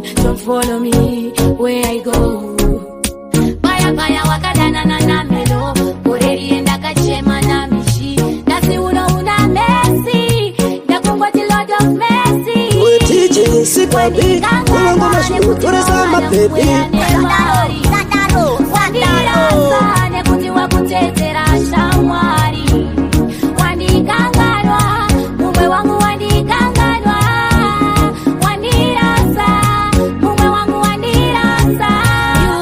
going, don't follow me where I go. Baya baya wakadana na namelo, oreri enda kachema na mishi. Nasi una Messi, nakungwa ti Lord of Mercy. We DJ Sipabi, ulango mashu, turesama baby. Wandirasa, nekuti wakutetera shamwari. Wandikanganwa, mume wangu wandikanganwa. Wandirasa, mume wangu wandirasa.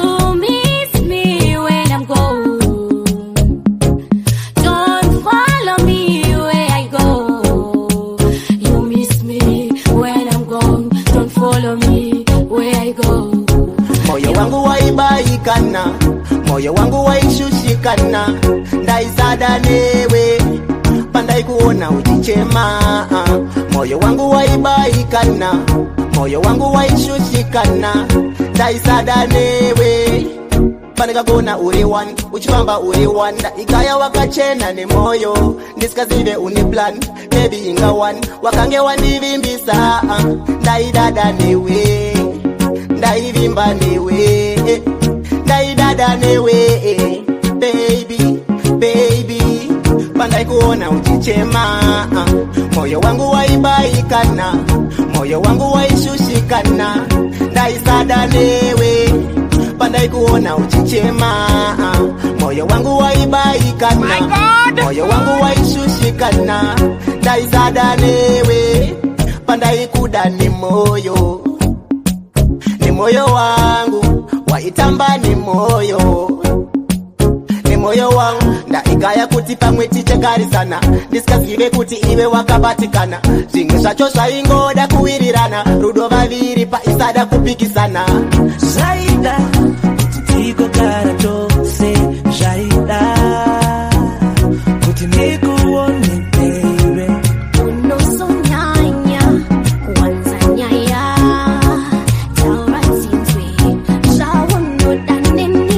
You miss me when I'm gone. Don't follow me where I go. You miss me when I'm gone. Don't follow me where I go. Moyo wangu waibaikana, moyo wangu waishushikana. Ndaizada newe, pandai kuona ujichema. Moyo wangu waibaikana, moyo wangu waishushikana. Ndaizada newe, pandai kuona uri one, uchipamba uri one. Ikaya wakachena ne moyo, ndiskazive uniplan. Baby inga one, wakange wandivimbisa. Ndaidada newe, ndaivimba newe, ndaidada newe. Baby, baby, pandai kuona ujichema. Moyo wangu waibaikana, moyo wangu waishushikana. Ndaisada newe, pandai kuona ujichema. Moyo wangu waibaikana, moyo wangu waishushikana. Ndaisada newe, pandai kudani moyo. Ni moyo wangu, waitamba ni moyo. Ni moyo wangu, nda ikaya kuti pamwe tichekari sana. Ndiskazive kuti iwe wakabatikana. Zvinhu zvacho zvaingoda kuwirirana. Rudo vaviri pa isada kupikisana. Zaida, kuti tikogara tose. Zaida, kuti ndikuone baby. Unosonyanya, kuanza nyaya. Taura zinzwe, shawonoda nini.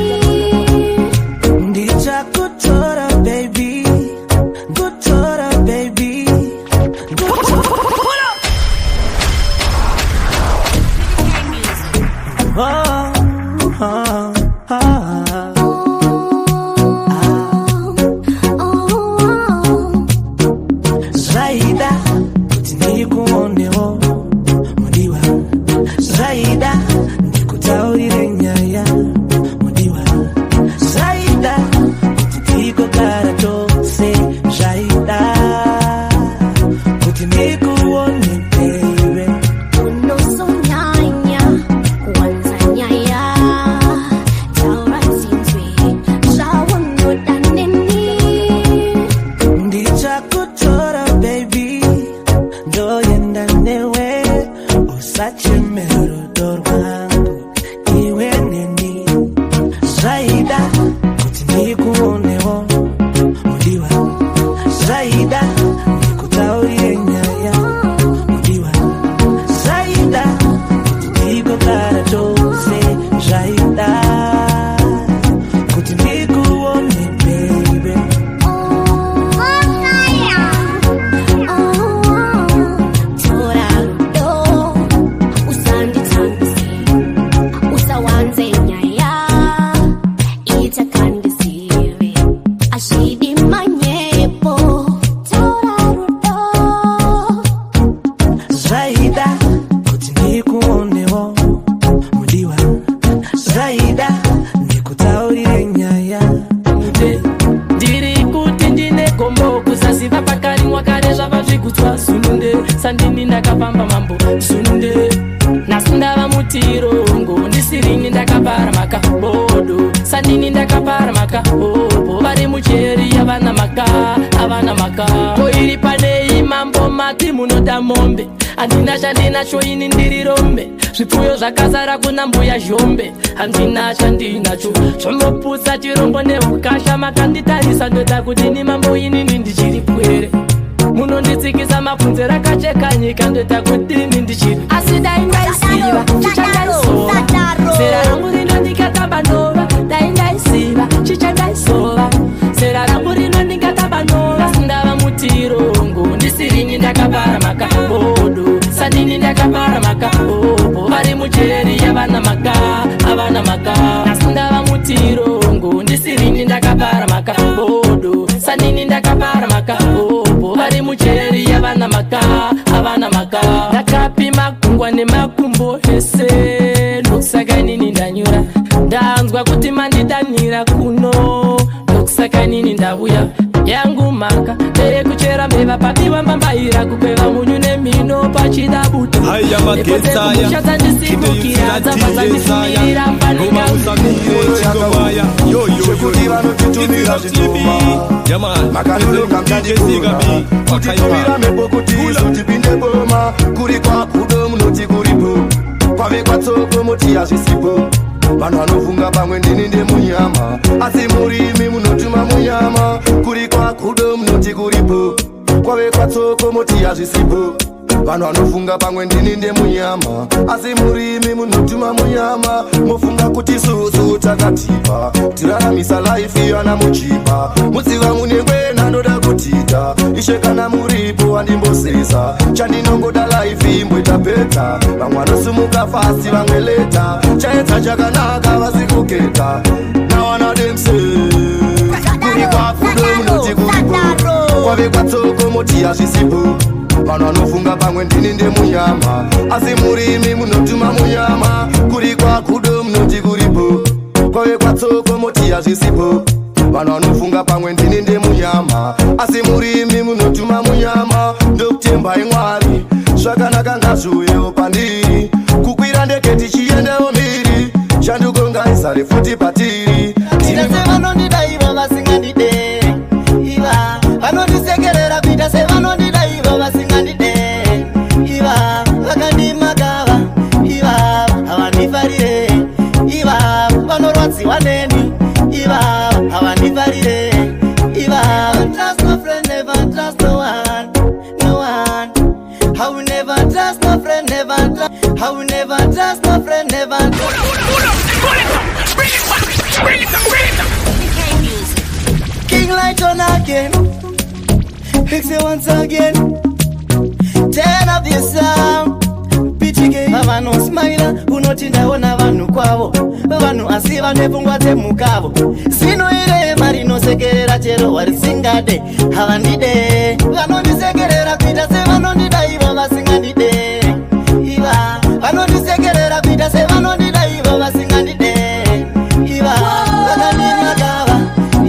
Ndichakutora baby, kutora baby, kutora. Zaida, kuti ndikuonewo mudiwa. Zaida, ndikutaurire nyaya mudiwa. Zaida, kuti tikogara tose. Zaida, kuti ndikuone baby. Unosonyanya, kuanza nyaya. Taura zinzwe, shawonoda nini. Ndichakutora baby, ndoyenda newe. Usachemero dorwangu, iwe neni. Zaida, kuti ndikuonewo mudiwa. Zaida, ndikutaurire nyaya mudiwa. Zaida, kuti tikogara tose. Zaida, kuti ndikuone baby. Tora rudo, usanditangisi, usawanze nyaya, itakandisire, ashidi manyepo. Tora rudo, Zaida, kuti ndikuonewo mudiwa. Zaida, ndikutaurire nyaya. Ndiri kuti ndine gombo kusaziva pakarimwa kare zvava zvigutswa sununde. Sandini ndakapamba mambo sununde. Nasu ndava mutirongo ndisirini ndakapara makabodo. Sandini ndakapara makabobo. Vari mucheri havana maka koiri padei mambo mati munoda mombe. Handina chandinacho ini ndiri rombe. Zvipfuyo zvakazara kuna mbuya zhombe. Handina chandinacho zvamboputsa chirombo neukasha. Makanditarisa ndoda kuti ni mambo inini ndichiri pwere. Munonditsikisa mabvunzo rakacheka nyika ndoda kuti ini ndichiri. Asi dai ndaisiva chichandaisova. Zera rangu rinondikatamba nova. Dai ndaisiva chichandaisova. Zera rangu rinondikatamba nova. Sindava mutirongo ndisirini ndakapara makabodo. Sandini ndakapara makabobo. Vari mucheri mudanira kuno ndokusaka nini ndauya yangu maka ndeyekuchera mbeva papiwa mbambaira kukweva munyu nemino pachidabuto Haya ndisimbukira dzapadzandifumirira Chekubaya yo Chekudiva Makanulunga mtandikuna Kutitumira mepo kutisu tipinde boma Kuri kwa kudo mnoti kuripo Kwave kwa tsoko moti ya zisipo Vanu anofunga pamwe ndini nde munyama Asi murimi munotuma munyama Kuri kwa kudo mnoti kuripo Kwave kwa tsoko moti ya zisipo Vanu anofunga pamwe ndini nde munyama Asi murimi munotuma munyama Mufunga kuti susu takatipa Tiraramisa life yana muchipa Mutsiva munengwe nanoda kutita Ishekana muripo andimbosesa Chandinongoda life imbweta peta Vamwana sumuka fasti vangeleta Chaeta chakanaka vasikuketa Nawana demse Kuri kwa kudo mnoti kuripo Kwave kwa tsoko moti ya zisipo Vanu anofunga pamwe ndini nde munyama Asi murimi munotuma munyama Kuri kwa kudo mnoti kuripo Kwave kwa tsoko moti ya zisipo Vanu anofunga pamwe ndini nde munyama Asi murimi munotuma munyama Ndokutemba imwari Zvakanaka ngazviuyewo pandiri Kukwira ndeke tichiendewo mbiri Chandukonga isare futi patiri Kuita se vanondida ivo vasingandide Iva vanondisekerera kuita se vanondida ivo vasingandide Iva vakandimagava Iva havandifarire Iva vanorwadziwa neni Iva havandifarire Iva trust no friend, never trust no one No one I will never trust no friend, never trust I will never trust no friend, never trust King Light on again Fix it once again Turn up the sound PTK Vavano smile Unotindaona vanu kwavo Vanu asiva nepungwa temukavo Sino ire marino sekerera chero warisingade Havandide Vanondisekerera kuita se vanondida ivo vasingandide Iva Vanondisekerera kuita se vanondida ivo vasingandide Iva Vakandimagava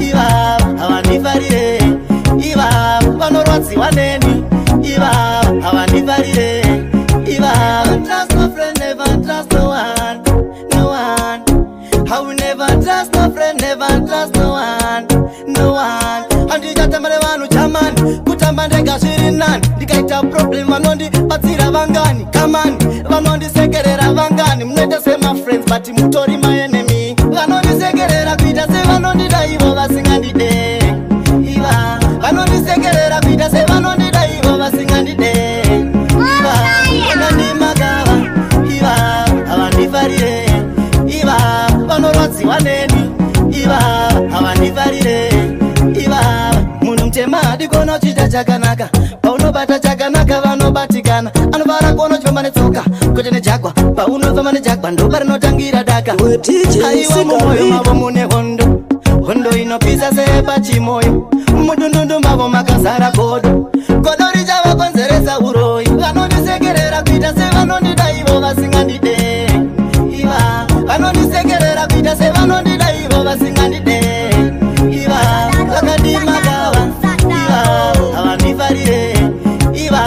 Iva havandifarire Iva vanorwadziwa neni Iva havandifarire Iva trust no friend, never trust no one No one I will never trust no friend, never trust no one No one Andichatamare vanu chamani Kutamba ndega zviri nani Ndikaita problem vanondi batsira vangani Kamani vanondisekerera vangani Munoita sema friends but mutori my enemy Vanondisekerera kuita se vanondida ivo vasingandide Iva vanondisekerera kuita se vanondida ivo vasingandide Iva vakandimagava Iva havandifarire Iva vanorwadziwa neni Iva havandifarire Iva munhu mutema adikona uchita chakanaka paunobata chakanaka vanobatikana anovara kuona uchifamba netsoka kwete nejagwa paunofamba nejagwa ndoba rinotangira daka aiwa mumwoyo mavo mune hondo hondo inopisa sepachimoyo mudundundu mavo makazara godo godo richavakonzeresa uroyi vanondisekerera kuita se vanondida ivo vasingandide Iva vanondisekerera kuita se vanondida ivo vasingandide Iva vakandimagava Iva havandifarire Iva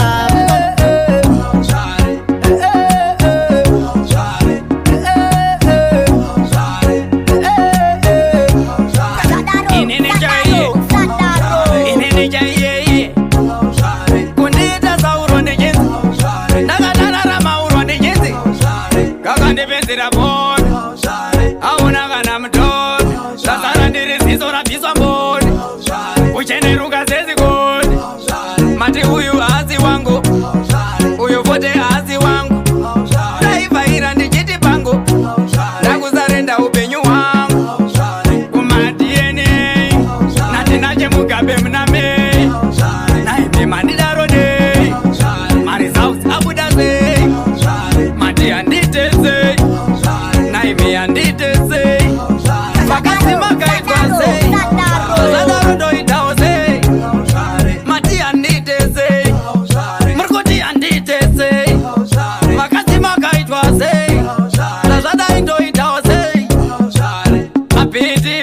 ucheneruka sezikoni mati uyu hazi wangu uyu vote hazi wangu ndaivhaira ndichiti pangu ndakuzarenda upenyu hwangu kumadna natinache mugabe munamei naime mandidaro nei maresults abuda sei mati handitesei naime handitesei vakasi makaitwa sei zadaro ndoitawo sei mati handitesei murikuti handitesei vakasi makaitwa sei zvazvadai ndoitawo sei mapiti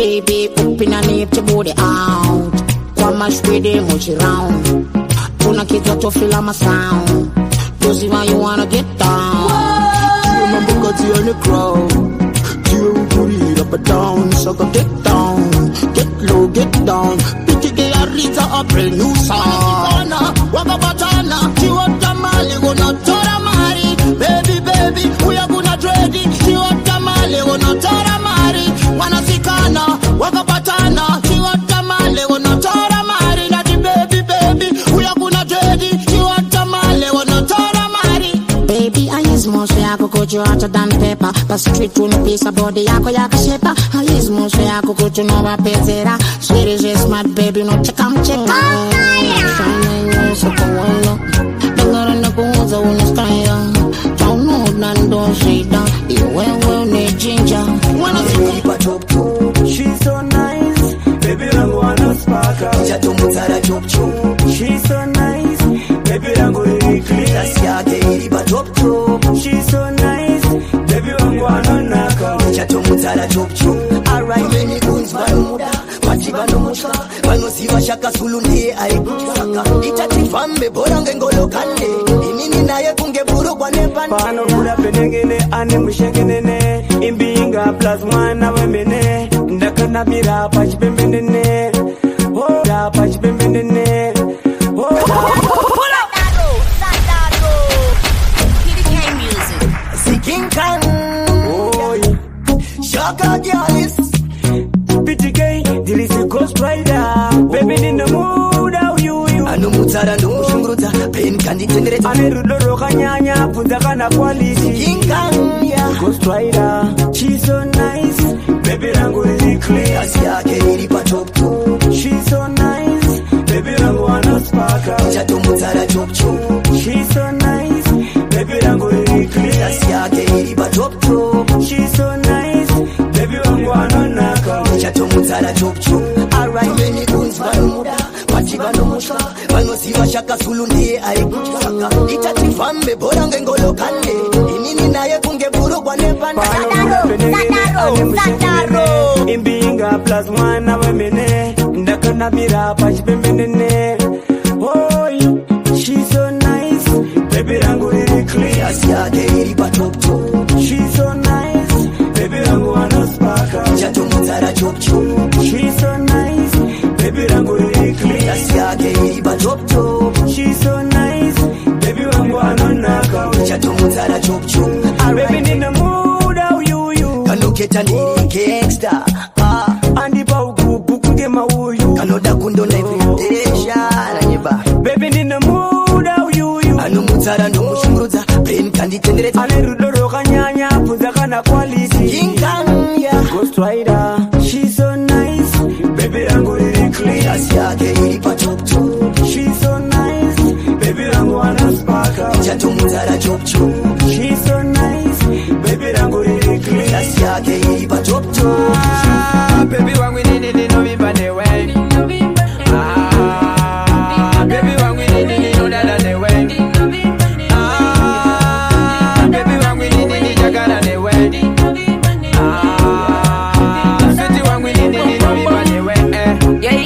baby, open and lift your body out. Come mash with them, watch it round. Tuna kitu to feel my sound. Just see why you wanna get down. Remember got you in the crowd. You put it up and down, so go get down, get low, get down. Pretty girl, Rita, a brand new song. Waka batana, she want tamale, gonna tora mari. Baby, baby, we are gonna dread it. She want tamale, gonna tora mari. Wanna sikana, waka batana, she want tamale, gonna tora mari. Daddy, baby, baby, we are gonna dread it. She want tamale, gonna tora mari. Baby, I use more so I could go to hotter than pepper. But straight to no piece of body, yako shaper. I use more so I could go to no pezera. Sweet as a smart baby, no check out. Shining eyes of the world. The girl in the goals are on the sky. Don't know none, don't shade down. You well, need ginger. Wanna see what top two? She's so nice, baby, I'm gonna spark her. She's so nice, baby, I'm gonna clear. She's so nice, baby, I'm gonna knock her. Alright, many goons Banuda, Machibano Mushka, Manusiva Shaka Sulunde, I Saka, Itatifambe, Borangolo Kande, Iminina Kunge Buru Banepan. Pano Buddha Penegene, Animushakene, in being a plus one of women, the Kanabira, Patch Bemene, oh, da Patch Bemene, oh, King Khan, oh, Shaka Gyalis, Pretty gay, there is a ghost rider, baby in the mood, how you, Anumutara, no Mushunguta, Pain Candy, Anerudo Kanyanya, Puntakana quality, King Khan, yeah, ghost rider, she's so nice, baby, I'm going to clear, Asiake, Pachopu, she's so nice, baby, I'm gonna spark her, Chatumutara Chopchu, she's so nice, baby, I'm going to clear, Asiake, Pachopu, she's so nice, baby, I'm gonna knock her, Chatumutara Chopchu, alright, many goons Banuda, Machibano Mushka, Manusiva Shaka Sulunde, I Saka, Itatifambe, Borangolo Kande, Iminina Kunge Buru Banepan, in being a plus one of women, the Kanabira, Patch Bemene, oh, she's so nice, baby, I'm going to clear, she's so nice, baby, I'm gonna spark her, she's so nice, baby, I'm going to clear, she's so nice, baby, I'm gonna knock her, baby, in the mood, how you, Gangsta, and the Bauku, Bukuge Mauyu, Kanoda Kundo Nevisha, baby, in the mood, how you, Anumutara no Mushumuza, Pain Candy Tendere, Anerudo Kanyanya, Puntakana quality, King Khan, yeah, ghost rider, she's so nice, baby, I'm going to clear, Asiake, Pachopu, she's so nice, baby, I'm gonna spark her, Chatumutara Chopchu, she's so nice, baby, I'm going to clear, Asiake, Pachopu, baby, when we need it, no be bad way. Baby, when we need it, no that they way. Baby, when we need it, you got they way. City when we need it, no be bad way. Yeah,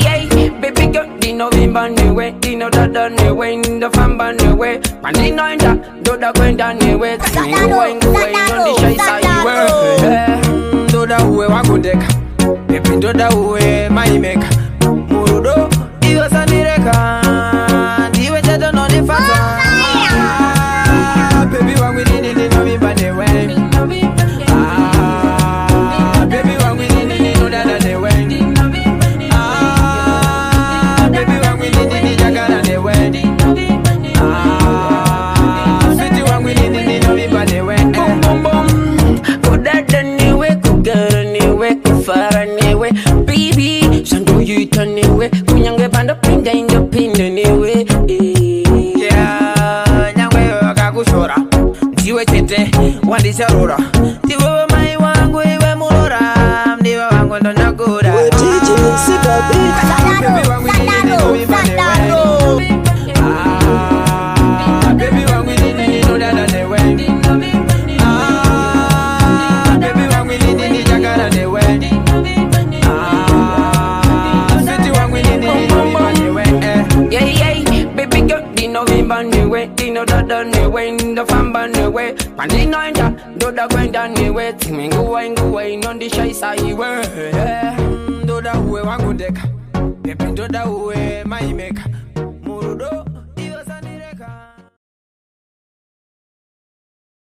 baby, girl, the no be bad way, the no that the way, the fan bad way. Man, the no that, do the going down the way. Going, on the shy side, you were. Do the way, I go deck. Baby, do the way, my make. Murudo, you was a nireka. You were just on the fast. Baby, when we need it, no be bad way. Baby, when we need it, no that they way. Baby, when we need it, you got they way. City when we need it, no be bad way. Boom, boom, boom. Good that anyway, good girl anyway, good far anyway. Baby, Sando you turn away. Kunyange bando pinga in the pin anyway. Yeah, nyangwe wakakushora. Ndiwe chete, wandisha rora. Ndiwe mai wangu iwe murora. Ndiwe wangu ndo nakura. DJ Sika Beat, Baby, when we need it, no be bad way. Baby, when we need it, no that they way. Baby, when we need it, you got they way. niwe ndofamba niwe pandinoenda ndoda kwenda niwe timinguwa inondishaisa iwe ndoda uwe wangu deka pepe ndoda uwe maimeka